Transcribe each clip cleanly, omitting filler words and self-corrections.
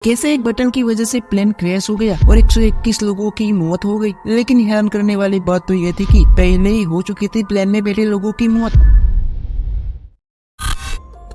कैसे एक बटन की वजह से प्लेन क्रैश हो गया और 121 लोगों की मौत हो गई। लेकिन हैरान करने वाली बात तो यह थी कि पहले ही हो चुकी थी प्लेन में बैठे लोगों की मौत।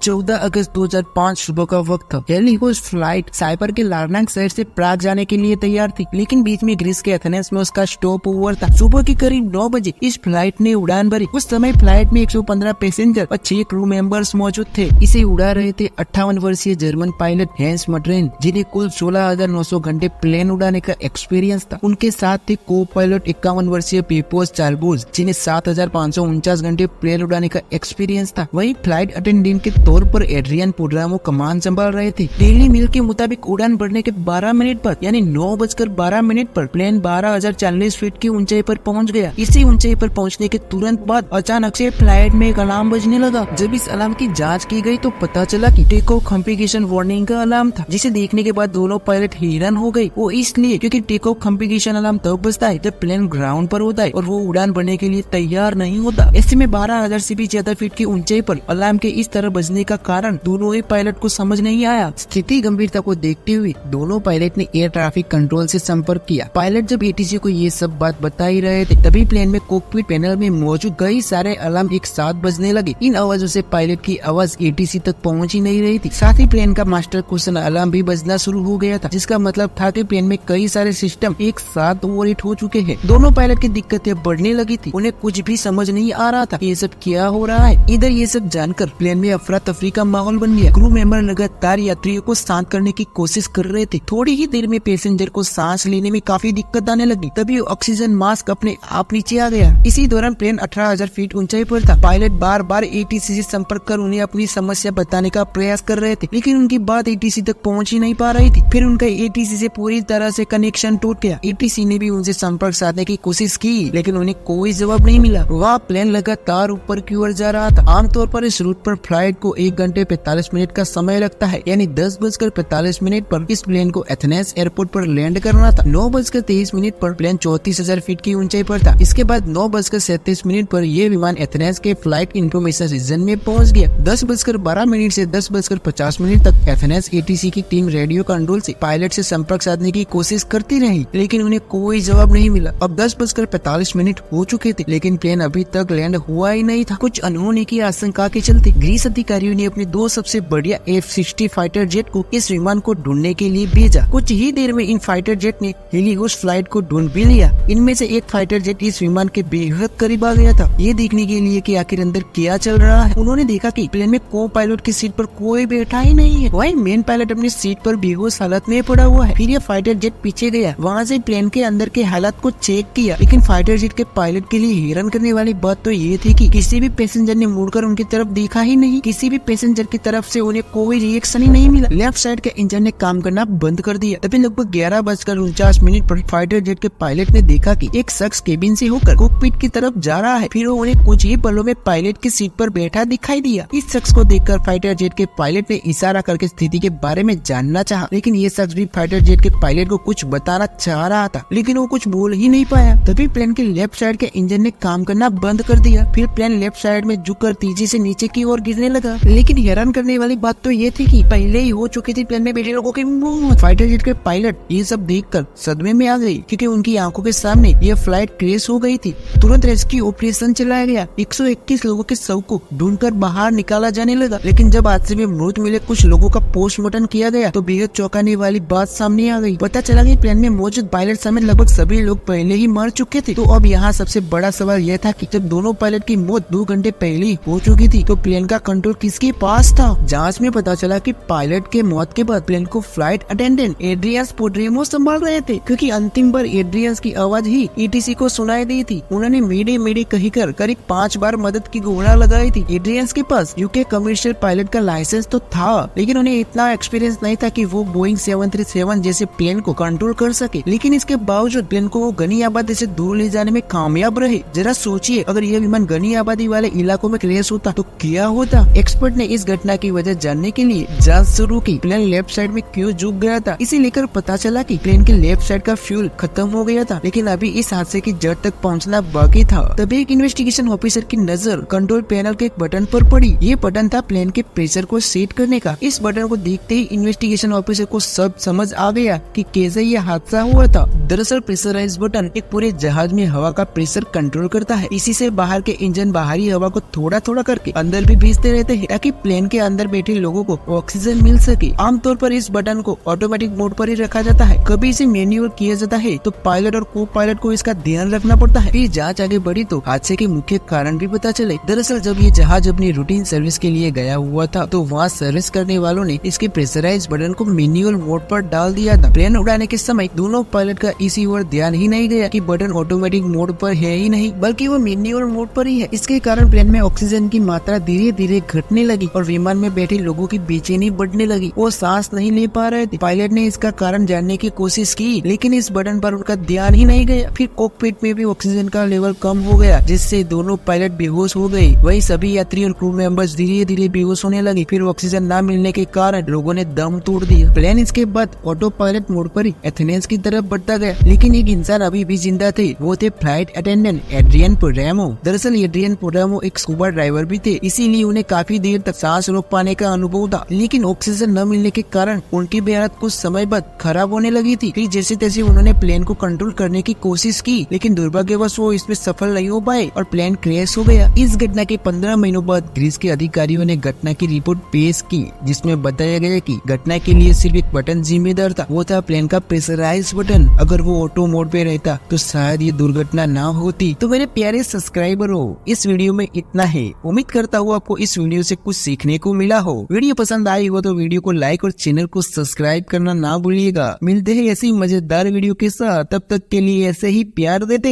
14 अगस्त 2005 सुबह का वक्त था। हेलीहोस्ट फ्लाइट साइपर के लार्नाक शहर से प्राग जाने के लिए तैयार थी, लेकिन बीच में ग्रीस के एथेंस में उसका स्टॉप ओवर था। सुबह के करीब 9 बजे इस फ्लाइट ने उड़ान भरी। उस समय फ्लाइट में 115 पैसेंजर और 6 क्रू मेंबर्स मौजूद थे। इसे उड़ा रहे थे 58 वर्षीय जर्मन पायलट हैंस मटरेन, जिन्हें कुल 16,900 घंटे प्लेन उड़ाने का एक्सपीरियंस था। उनके साथ थे को पायलट 51 वर्षीय पेपोस चार्बूज, जिन्हें 7,549 घंटे प्लेन उड़ाने का एक्सपीरियंस था। वही फ्लाइट अटेंडेंट के तौर पर एड्रियन पोड्रामो कमान संभाल रहे थे। डेली मेल के मुताबिक उड़ान भरने के 12 मिनट पर यानी 9:12 पर प्लेन 12,040 फीट की ऊंचाई पर पहुंच गया। इसी ऊंचाई पर पहुंचने के तुरंत बाद अचानक से फ्लाइट में एक अलार्म बजने लगा। जब इस अलार्म की जांच की गई तो पता चला कि टेक ऑफ कॉम्प्लिकेशन वार्निंग का अलार्म था, जिसे देखने के बाद दोनों पायलट हैरान हो गए। वो इसलिए क्योंकि टेक ऑफ कॉम्प्लिकेशन अलार्म तब बजता है जब प्लेन ग्राउंड पर होता है और वो उड़ान भरने के लिए तैयार नहीं होता। ऐसे में 12,000 से भी ज्यादा फीट की ऊंचाई पर अलार्म के इस तरह बजने का कारण दोनों ही पायलट को समझ नहीं आया। स्थिति गंभीरता को देखते हुए दोनों पायलट ने एयर ट्रैफिक कंट्रोल से संपर्क किया। पायलट जब एटीसी को ये सब बात बता ही रहे थे, तभी प्लेन में कॉकपिट पैनल में मौजूद कई सारे अलार्म एक साथ बजने लगे। इन आवाजों से पायलट की आवाज एटीसी तक पहुंच ही नहीं रही थी। साथ ही प्लेन का मास्टर क्वेश्चन अलार्म भी बजना शुरू हो गया था, जिसका मतलब था कि प्लेन में कई सारे सिस्टम एक साथ ओवरहीट हो चुके हैं। दोनों पायलट की दिक्कतें बढ़ने लगी थी। उन्हें कुछ भी समझ नहीं आ रहा था ये सब क्या हो रहा है। इधर ये सब जानकर प्लेन में अफरा तफरी का माहौल बन गया। क्रू मेंबर लगातार यात्रियों को शांत करने की कोशिश कर रहे थे। थोड़ी ही देर में पैसेंजर को सांस लेने में काफी दिक्कत आने लगी। तभी ऑक्सीजन मास्क अपने आप नीचे आ गया। इसी दौरान प्लेन 18,000 फीट ऊंचाई पर था। पायलट बार बार एटीसी से संपर्क कर उन्हें अपनी समस्या बताने का प्रयास कर रहे थे, लेकिन उनकी बात एटीसी तक पहुंच ही नहीं पा रही थी। फिर उनका एटीसी से पूरी तरह से कनेक्शन टूट गया। एटीसी ने भी उनसे संपर्क साधने की कोशिश की, लेकिन उन्हें कोई जवाब नहीं मिला। वह प्लेन लगातार ऊपर की ओर जा रहा था। आमतौर पर इस रूट पर फ्लाइट को 1 घंटे 45 मिनट का समय लगता है, यानी 10:45 पर इस प्लेन को एथेंस एयरपोर्ट पर लैंड करना था। 9:23 पर प्लेन 34,000 फीट की ऊंचाई पर था। इसके बाद 9:37 पर यह विमान एथेंस के फ्लाइट इंफॉर्मेशन रीजन में पहुंच गया। 10:12 से 10:50 तक एथेंस एटीसी की टीम रेडियो कंट्रोल से पायलट से संपर्क साधने की कोशिश करती रही, लेकिन उन्हें कोई जवाब नहीं मिला। अब 10:45 हो चुके थे, लेकिन प्लेन अभी तक लैंड हुआ ही नहीं था। कुछ अनहोनी की आशंका के चलते ग्रीस अधिकारियों ने अपने 2 सबसे बढ़िया F-60 फाइटर जेट को इस विमान को ढूंढने के लिए भेजा। कुछ ही देर में इन फाइटर जेट ने हेलीहोस्ट फ्लाइट को ढूंढ भी लिया। इनमें से एक फाइटर जेट इस विमान के बेहद करीब आ गया था, ये देखने के लिए कि आखिर अंदर क्या चल रहा है। उन्होंने देखा कि प्लेन में को पायलट की सीट पर कोई बैठा ही नहीं है। वही मेन पायलट अपनी सीट पर बेहोश हालत में पड़ा हुआ है। फिर ये फाइटर जेट पीछे गया, वहाँ से प्लेन के अंदर के हालात को चेक किया, लेकिन फाइटर जेट के पायलट के लिए हैरान करने वाली बात तो ये थी कि किसी भी पैसेंजर ने मुड़कर उनकी तरफ देखा ही नहीं। किसी भी पैसेंजर की तरफ से उन्हें कोई रिएक्शन ही नहीं मिला। लेफ्ट साइड के इंजन ने काम करना बंद कर दिया। तभी लगभग 11:49 पर फाइटर जेट के पायलट ने देखा कि एक शख्स केबिन से होकर कॉकपिट की तरफ जा रहा है। फिर उन्हें कुछ ही पलों में पायलट की सीट पर बैठा दिखाई दिया। इस शख्स को देखकर फाइटर जेट के पायलट ने इशारा करके स्थिति के बारे में जानना चाहा, लेकिन ये शख्स भी फाइटर जेट के पायलट को कुछ बताना चाह रहा था, लेकिन वो कुछ बोल ही नहीं पाया। तभी प्लेन के लेफ्ट साइड के इंजन ने काम करना बंद कर दिया। फिर प्लेन लेफ्ट साइड में झुककर तेजी से नीचे की ओर गिरने लगा। लेकिन हैरान करने वाली बात तो ये थी कि पहले ही हो चुकी थी प्लेन में बैठे लोगों की मौत। फाइटर जेट के पायलट ये सब देखकर सदमे में आ गई, क्योंकि उनकी आंखों के सामने ये फ्लाइट क्रैश हो गई थी। तुरंत रेस्क्यू ऑपरेशन चलाया गया। 121 लोगों के शव को ढूंढकर बाहर निकाला जाने लगा, लेकिन जब हादसे में मृत मिले कुछ लोगों का पोस्टमार्टम किया गया तो बेहद चौंकाने वाली बात सामने आ गई। पता चला कि प्लेन में मौजूद पायलट समेत लगभग सभी लोग पहले ही मर चुके थे। तो अब यहाँ सबसे बड़ा सवाल यह था कि जब दोनों पायलट की मौत 2 घंटे पहले ही हो चुकी थी, तो प्लेन का कंट्रोल किसके पास था? जांच में पता चला कि पायलट के मौत के बाद प्लेन को फ्लाइट अटेंडेंट एड्रियन पोड्रेमो संभाल रहे थे, क्योंकि अंतिम बार एड्रियन की आवाज ही एटीसी को सुनाई दी थी। उन्होंने मेडे मेडे कहकर करीब 5 बार मदद की गुहार लगाई थी। एड्रियन के पास यूके कमर्शियल पायलट का लाइसेंस तो था, लेकिन उन्हें इतना एक्सपीरियंस नहीं था कि वो बोइंग 737 जैसे प्लेन को कंट्रोल कर सके। लेकिन इसके बावजूद प्लेन को वो घनी आबादी से दूर ले जाने में कामयाब रहे। जरा सोचिए, अगर यह विमान घनी आबादी वाले इलाकों में क्रैश होता तो क्या होता। एक्सपर्ट ने इस घटना की वजह जानने के लिए जांच शुरू की। प्लेन लेफ्ट साइड में क्यों झुक गया था, इसे लेकर पता चला कि प्लेन के लेफ्ट साइड का फ्यूल खत्म हो गया था, लेकिन अभी इस हादसे की जड़ तक पहुंचना बाकी था। तभी एक इन्वेस्टिगेशन ऑफिसर की नजर कंट्रोल पैनल के एक बटन पर पड़ी। ये बटन था प्लेन के प्रेशर को सेट करने का। इस बटन को देखते ही इन्वेस्टिगेशन ऑफिसर को सब समझ आ गया कि कैसे ये हादसा हुआ था। दरअसल प्रेशराइज बटन एक पूरे जहाज में हवा का प्रेशर कंट्रोल करता है। इसी से बाहर के इंजन बाहरी हवा को थोड़ा थोड़ा करके अंदर भी भेजते रहते हैं ताकि प्लेन के अंदर बैठे लोगों को ऑक्सीजन मिल सके। आमतौर पर इस बटन को ऑटोमेटिक मोड पर ही रखा जाता है, कभी इसे मैन्युअल किया जाता है तो पायलट और को पायलट को इसका ध्यान रखना पड़ता है। फिर जांच आगे बढ़ी तो हादसे के मुख्य कारण भी पता चले। दरअसल जब ये जहाज अपनी रूटीन सर्विस के लिए गया हुआ था तो वहाँ सर्विस करने वालों ने इसके प्रेशराइज बटन को मैन्युअल मोड पर डाल दिया था। प्लेन उड़ाने के समय दोनों पायलट का इसी ओर ध्यान ही नहीं गया कि बटन ऑटोमेटिक मोड पर है ही नहीं, बल्कि वो मैन्युअल मोड पर ही है। इसके कारण प्लेन में ऑक्सीजन की मात्रा धीरे धीरे घटने लगी और विमान में बैठे लोगों की बेचैनी बढ़ने लगी। वो सांस नहीं ले पा रहे थे। पायलट ने इसका कारण जानने की कोशिश की, लेकिन इस बटन पर उनका ध्यान ही नहीं गया। फिर कॉकपिट में भी ऑक्सीजन का लेवल कम हो गया, जिससे दोनों पायलट बेहोश हो गए। वही सभी यात्री और क्रू मेंबर्स धीरे धीरे बेहोश होने लगे। फिर ऑक्सीजन न मिलने के कारण लोगों ने दम तोड़ दिया। प्लेन इसके बाद ऑटो पायलट मोड पर ही एथेंस की तरफ बढ़ता गया, लेकिन एक इंसान अभी भी जिंदा थे। वो थे फ्लाइट अटेंडेंट एड्रियन पोड्रामो। दरअसल एड्रियन पोड्रामो एक स्कूबा ड्राइवर भी थे, इसीलिए उन्हें काफी देर तक सांस रोक पाने का अनुभव था, लेकिन ऑक्सीजन न मिलने के कारण उनकी बेहालत कुछ समय बाद खराब होने लगी थी। फिर जैसे तैसे उन्होंने प्लेन को कंट्रोल करने की कोशिश की, लेकिन दुर्भाग्यवश वो इसमें सफल नहीं हो पाए और प्लेन क्रैश हो गया। इस घटना के 15 महीनों बाद ग्रीस के अधिकारियों ने घटना की रिपोर्ट पेश की, जिसमें बताया गया कि घटना के लिए सिर्फ एक बटन जिम्मेदार था, वो था प्लेन का प्रेशराइज बटन। अगर वो ऑटो मोड पे रहता तो शायद ये दुर्घटना ना होती। तो मेरे प्यारे सब्सक्राइबर हो, इस वीडियो में इतना है। उम्मीद करता हूँ आपको इस वीडियो से कुछ सीखने को मिला हो। वीडियो पसंद आई हो तो वीडियो को लाइक और चैनल को सब्सक्राइब करना ना भूलिएगा। मिलते हैं ऐसी मजेदार वीडियो के साथ, तब तक के लिए ऐसे ही प्यार देते